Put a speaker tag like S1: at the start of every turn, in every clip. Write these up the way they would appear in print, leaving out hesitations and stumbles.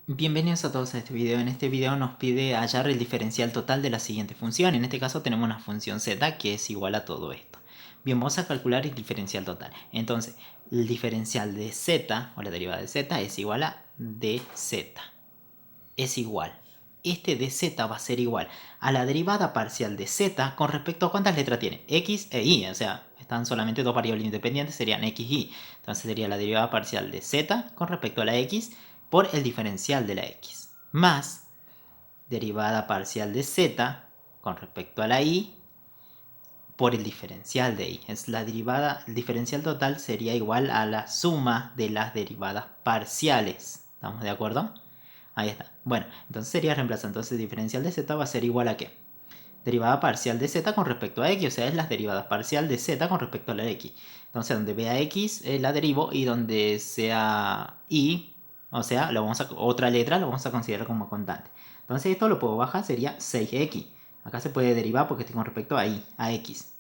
S1: Bienvenidos a todos a este video. En este video nos pide hallar el diferencial total de la siguiente función. En este caso tenemos una función z que es igual a todo esto. Bien, vamos a calcular el diferencial total. Entonces, el diferencial de z, o la derivada de z, es igual a dz. Es igual. Este dz va a ser igual a la derivada parcial de z con respecto a cuántas letras tiene. X e y. O sea, están solamente dos variables independientes, serían x y. Entonces sería la derivada parcial de z con respecto a la x por el diferencial de la x, más derivada parcial de z con respecto a la y por el diferencial de y. Es la derivada, el diferencial total sería igual a la suma de las derivadas parciales. ¿Estamos de acuerdo? Ahí está. Bueno, entonces sería reemplazar. Entonces diferencial de z va a ser igual a ¿qué? Derivada parcial de z con respecto a x, o sea, es la derivada parcial de z con respecto a la x. Entonces, donde vea x, la derivo, y donde sea y, o sea, otra letra, lo vamos a considerar como constante. Entonces, esto lo puedo bajar, sería 6x. Acá se puede derivar porque estoy con respecto a y, a x.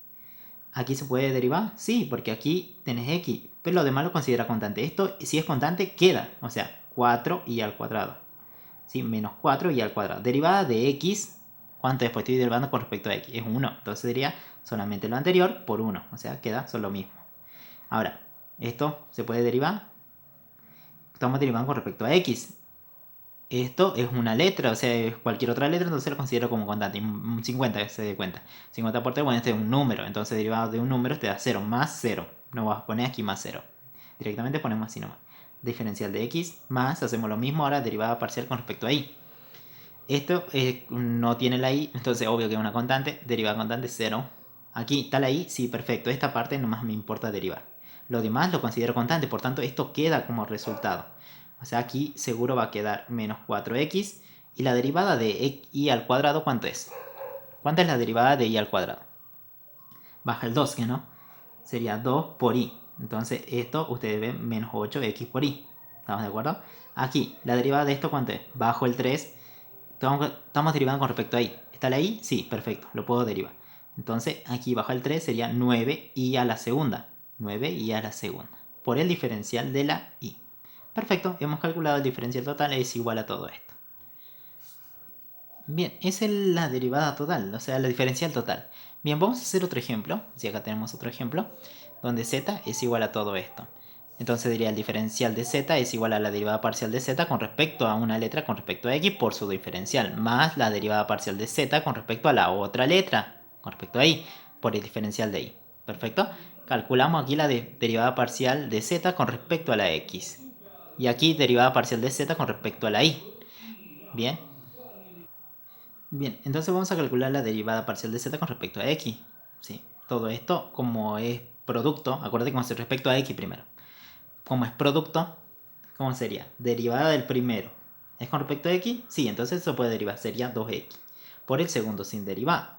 S1: ¿Aquí se puede derivar? Sí, porque aquí tenés x, pero lo demás lo considera constante. Esto, si es constante, queda, o sea, 4y al cuadrado. ¿Sí? Menos 4y al cuadrado. Derivada de x, ¿cuánto después estoy derivando con respecto a x? Es 1. Entonces sería solamente lo anterior por 1. O sea, queda son lo mismo. Ahora, ¿esto se puede derivar? Estamos derivando con respecto a x. Esto es una letra, o sea, es cualquier otra letra, entonces lo considero como constante. Un 50, se dé cuenta. 50 por 3, bueno, este es un número. Entonces, derivado de un número te da 0 más 0. No vas a poner aquí más 0. Directamente ponemos así nomás. Diferencial de x más, hacemos lo mismo ahora, derivada parcial con respecto a y. Esto no tiene la i, entonces obvio que es una constante. Derivada constante 0. Aquí está la i, sí, perfecto. Esta parte nomás me importa derivar. Lo demás lo considero constante, por tanto esto queda como resultado. O sea, aquí seguro va a quedar menos 4x. Y la derivada de y al cuadrado, ¿cuánto es? ¿Cuánta es la derivada de y al cuadrado? Baja el 2, ¿no? Sería 2 por y. Entonces esto ustedes ven menos 8x por y. ¿Estamos de acuerdo? Aquí, la derivada de esto, ¿cuánto es? Bajo el 3. Estamos derivando con respecto a y. ¿Está la i? Sí, perfecto, lo puedo derivar. Entonces aquí bajo el 3 sería 9y a la segunda. 9y a la segunda. Por el diferencial de la i. Perfecto, hemos calculado el diferencial total, es igual a todo esto. Bien, esa es la derivada total, o sea, la diferencial total. Bien, vamos a hacer otro ejemplo, si acá tenemos otro ejemplo, donde z es igual a todo esto. Entonces diría el diferencial de z es igual a la derivada parcial de z con respecto a una letra con respecto a x por su diferencial, más la derivada parcial de z con respecto a la otra letra, con respecto a y, por el diferencial de y. ¿Perfecto? Calculamos aquí la derivada parcial de z con respecto a la x. Y aquí derivada parcial de z con respecto a la y. Bien. Bien, entonces vamos a calcular la derivada parcial de z con respecto a x. ¿Sí? Todo esto, como es producto, acuérdate que vamos a hacer respecto a x primero. Como es producto, ¿cómo sería? Derivada del primero. ¿Es con respecto a x? Sí, entonces eso puede derivar, sería 2x. Por el segundo sin derivar.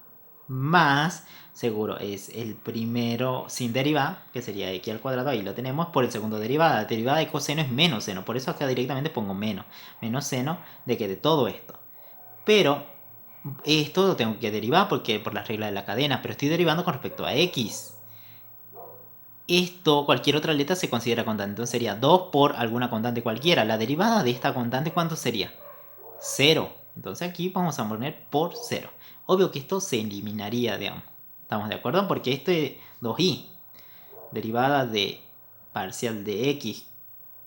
S1: Más, seguro, es el primero sin derivar, que sería x al cuadrado, ahí lo tenemos, por el segundo derivada. La derivada de coseno es menos seno, por eso acá directamente pongo menos. Menos seno de que de todo esto. Pero esto lo tengo que derivar porque por las reglas de la cadena, pero estoy derivando con respecto a x. Esto, cualquier otra letra se considera constante, entonces sería 2 por alguna constante cualquiera. La derivada de esta constante, ¿cuánto sería? 0. Entonces aquí vamos a poner por 0. Obvio que esto se eliminaría, digamos. ¿Estamos de acuerdo? Porque este 2y, derivada de parcial de x,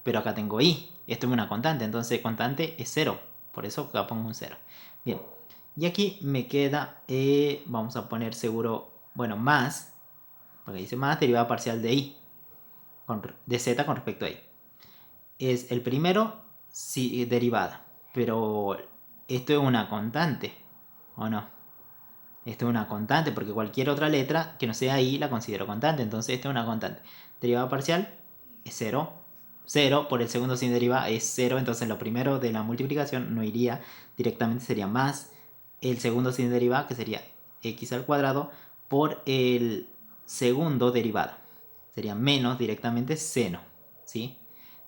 S1: pero acá tengo y. Esto es una constante, entonces constante es 0. Por eso acá pongo un 0. Bien. Y aquí me queda, vamos a poner seguro, bueno, más, porque dice más derivada parcial de y, de z con respecto a y. Es el primero, sí, derivada, pero esto es una constante, ¿o no? Esto es una constante, porque cualquier otra letra que no sea i la considero constante, entonces esto es una constante. Derivada parcial es 0. 0 por el segundo sin derivada es 0, entonces lo primero de la multiplicación no iría directamente, sería más el segundo sin derivada, que sería x al cuadrado, por el segundo derivado. Sería menos directamente seno, ¿sí?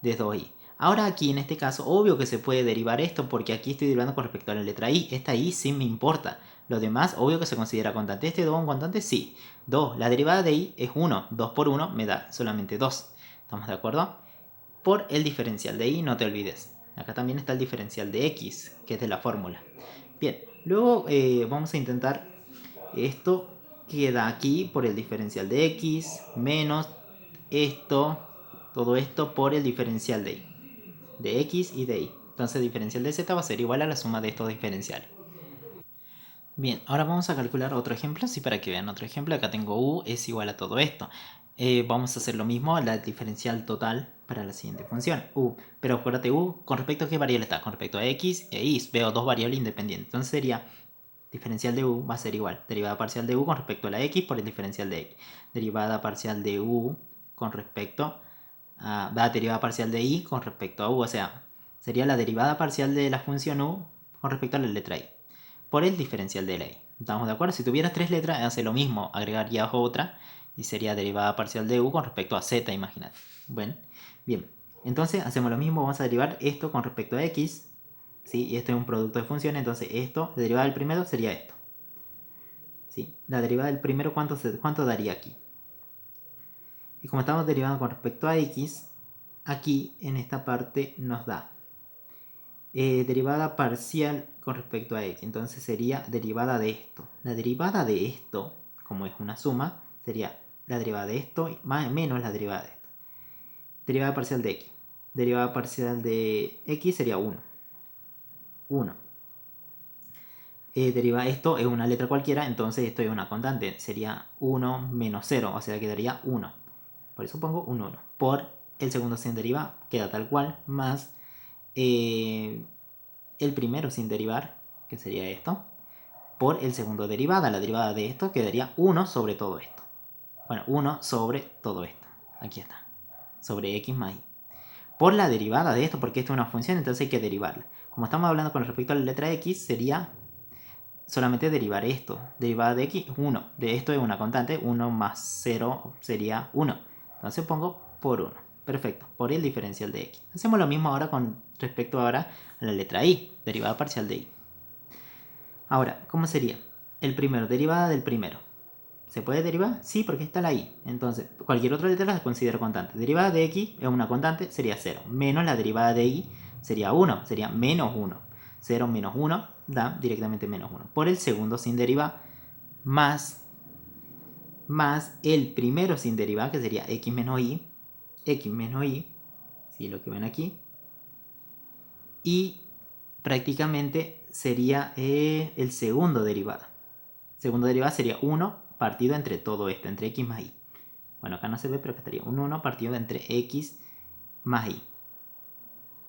S1: De 2i. Ahora aquí en este caso, obvio que se puede derivar esto porque aquí estoy derivando con respecto a la letra i. Esta i sí me importa. Lo demás, obvio que se considera constante. ¿Este 2 es un constante? Sí. 2. La derivada de i es 1. 2 por 1 me da solamente 2. ¿Estamos de acuerdo? Por el diferencial de i, no te olvides. Acá también está el diferencial de x, que es de la fórmula. Bien, luego vamos a intentar esto queda aquí por el diferencial de x menos esto, todo esto por el diferencial de y, de x y de y. Entonces el diferencial de z va a ser igual a la suma de estos diferenciales. Bien, ahora vamos a calcular otro ejemplo, sí, para que vean otro ejemplo. Acá tengo u es igual a todo esto. Vamos a hacer lo mismo, la diferencial total para la siguiente función, u. Pero acuérdate, u, ¿con respecto a qué variable está? Con respecto a x e y. Veo dos variables independientes. Entonces sería, diferencial de u va a ser igual, derivada parcial de u con respecto a la x por el diferencial de x. Derivada parcial de u con respecto a la derivada parcial de y con respecto a u. O sea, sería la derivada parcial de la función u con respecto a la letra y por el diferencial de la y. ¿Estamos de acuerdo? Si tuvieras tres letras, hace lo mismo, agregarías otra y sería derivada parcial de u con respecto a z, imagínate. Bueno, bien. Entonces hacemos lo mismo, vamos a derivar esto con respecto a x, ¿sí? Y esto es un producto de funciones, entonces esto, la derivada del primero sería esto. ¿Sí? La derivada del primero, ¿cuánto daría aquí? Y como estamos derivando con respecto a x, aquí en esta parte nos da derivada parcial con respecto a x. Entonces sería derivada de esto. La derivada de esto, como es una suma, sería la derivada de esto más menos la derivada de esto. Derivada parcial de x. Derivada parcial de x sería 1. 1. Esto es una letra cualquiera, entonces esto es una constante. Sería 1 menos 0, o sea quedaría 1. Por eso pongo un 1. Por el segundo sin derivar, queda tal cual, más el primero sin derivar, que sería esto, por el segundo derivada. La derivada de esto quedaría 1 sobre todo esto. Bueno, 1 sobre todo esto. Aquí está. Sobre x más y. Por la derivada de esto, porque esto es una función, entonces hay que derivarla. Como estamos hablando con respecto a la letra x, sería solamente derivar esto. Derivada de x, 1. De esto es una constante, 1 más 0 sería 1. Entonces pongo por 1. Perfecto, por el diferencial de x. Hacemos lo mismo ahora con respecto ahora a la letra y, derivada parcial de y. Ahora, ¿cómo sería? El primero, derivada del primero. ¿Se puede derivar? Sí, porque está la y. Entonces, cualquier otra letra la considero constante. Derivada de x es una constante, sería 0. Menos la derivada de y sería 1, sería menos 1. 0 menos 1 da directamente menos 1. Por el segundo sin derivar, más el primero sin derivar, que sería x menos y. X menos y, ¿sí? Lo que ven aquí. Y prácticamente sería el segundo derivada. Segundo derivada sería 1 partido entre todo esto, entre x más y. Bueno, acá no se ve, pero acá estaría un 1 partido entre x más y.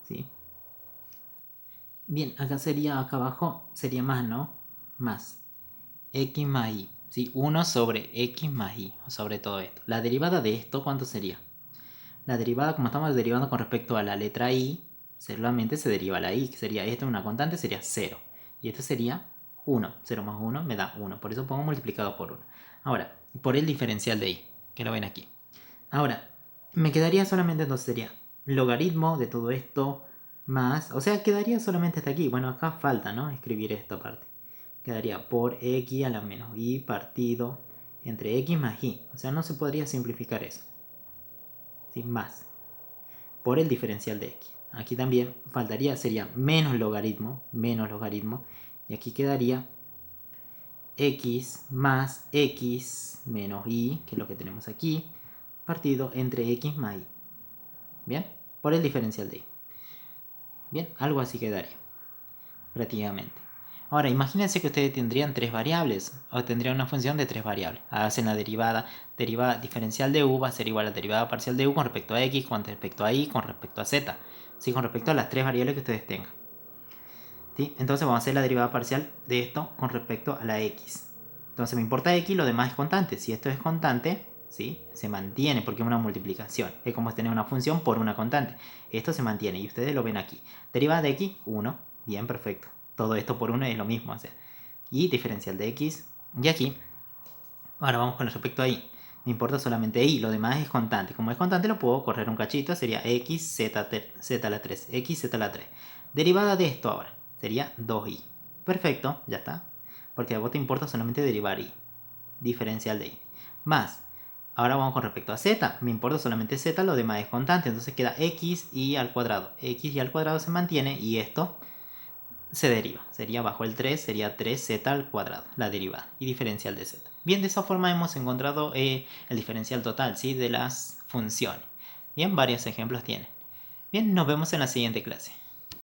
S1: ¿Sí? Bien, acá sería, acá abajo sería más, ¿no? Más. X más y. ¿Sí? 1 sobre x más y, sobre todo esto. La derivada de esto, ¿cuánto sería? La derivada, como estamos derivando con respecto a la letra y, solamente se deriva la y, que sería esta una constante, sería 0. Y esto sería 1. 0 más 1 me da 1. Por eso pongo multiplicado por 1. Ahora, por el diferencial de y, que lo ven aquí. Ahora, me quedaría solamente, entonces sería logaritmo de todo esto más, o sea, quedaría solamente hasta aquí. Bueno, acá falta, ¿no? Escribir esta parte. Quedaría por x a la menos y partido entre x más y. O sea, no se podría simplificar eso. ¿Sí? Más. Por el diferencial de x. Aquí también faltaría, sería menos logaritmo. Y aquí quedaría x más x menos y, que es lo que tenemos aquí, partido entre x más y. Bien, por el diferencial de y. Bien, algo así quedaría, prácticamente. Ahora, imagínense que ustedes tendrían tres variables, o tendrían una función de tres variables. Hacen la derivada diferencial de u va a ser igual a la derivada parcial de u con respecto a x, con respecto a y, con respecto a z. ¿Sí? Con respecto a las tres variables que ustedes tengan. ¿Sí? Entonces vamos a hacer la derivada parcial de esto con respecto a la x. Entonces me importa x, lo demás es constante. Si esto es constante, ¿sí? Se mantiene porque es una multiplicación. Es como tener una función por una constante. Esto se mantiene y ustedes lo ven aquí. Derivada de x, 1. Bien, perfecto. Todo esto por 1 es lo mismo. O sea, y diferencial de x. Y aquí, ahora vamos con respecto a y. Me importa solamente y, lo demás es constante. Como es constante lo puedo correr un cachito. Sería x, z a la 3. X, z a la 3. Derivada de esto ahora. Sería 2y. Perfecto, ya está. Porque a vos te importa solamente derivar y. Diferencial de y. Más Ahora vamos con respecto a z. Me importa solamente z, lo demás es constante. Entonces queda x y al cuadrado. X y al cuadrado se mantiene y esto se deriva. Sería bajo el 3, sería 3z al cuadrado, la derivada y diferencial de z. Bien, de esa forma hemos encontrado el diferencial total, ¿sí?, de las funciones. Bien, varios ejemplos tienen. Bien, nos vemos en la siguiente clase.